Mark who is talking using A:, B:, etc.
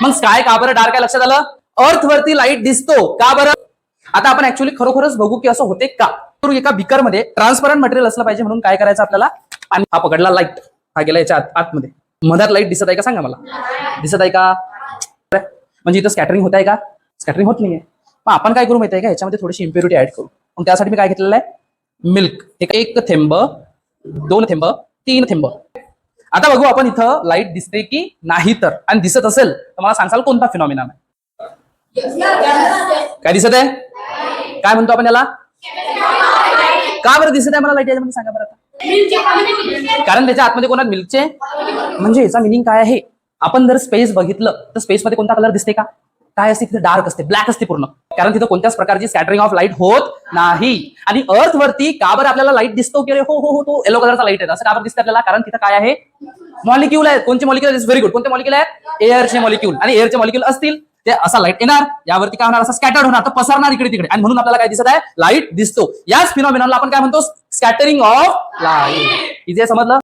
A: मग स्काय का बरं डार्क आहे लक्षात आलं. अर्थ वरती लाईट दिसतो का बरं. आता आपण ऍक्च्युअली खरोखरच बघू की असं होते का. तर एका बिकर मध्ये ट्रान्सपरंट मटेरियल असलं पाहिजे म्हणून काय करायचं आपल्याला. आणि हा पकडला लाईट, हा गेला याच्या आतमध्ये. मधात लाईट दिसत आहे का सांगा मला. दिसत आहे का. म्हणजे इथं स्कॅटरिंग होत आहे का. स्कॅटरिंग होत नाहीये. मग आपण काय करू माहिती आहे का, ह्याच्यामध्ये थोडीशी इम्प्युरिटी ऍड करू. मग त्यासाठी मी काय घेतलेलं आहे, मिल्क. एक थेंब, 2 थेंब, 3 थेंब. आता बघू आपण इथं लाईट दिसते की नाही. तर आणि दिसत असेल तर मला सांगाल कोणता फिनॉमिना आहे. काय दिसत आहे. काय म्हणतो आपण याला. का बरं दिसत आहे मला लाईट याच्यामध्ये सांगा बरं आता. कारण त्याच्या आतमध्ये कोणात मिल्कचे. म्हणजे याचा मिनिंग काय आहे. आपण जर स्पेस बघितलं तर स्पेस मध्ये कोणता कलर दिसते का. काय असते तिथे डार्क असते, ब्लॅक असते पूर्ण. कारण तिथं कोणत्याच प्रकारची स्कॅटरिंग ऑफ लाईट होत नाही. आणि अर्थ वरती का बरं आपल्याला लाईट दिसतो की हो हो हो तो येलो कलरचा लाईट आहे. असं का बरं दिसतं आपल्याला. कारण तिथं काय आहे, मॉलिक्यूल आहेत. कोणते मॉलिक्यूल. Very good. कोणते मॉलिक्यूल आहेत. एअरचे मॉलिक्यूल. आणि एअरचे मॉलिक्यूल असतील ते असा लाईट येणार, यावरती काय होणार, असा स्कॅटर्ड होणार, तर पसरणार इकडे तिकडे. आणि म्हणून आपल्याला काय दिसत आहे, लाईट दिसतो. याच फिनॉमिनाला आपण काय म्हणतो, स्कॅटरिंग ऑफ लाईट. इथे समजलं.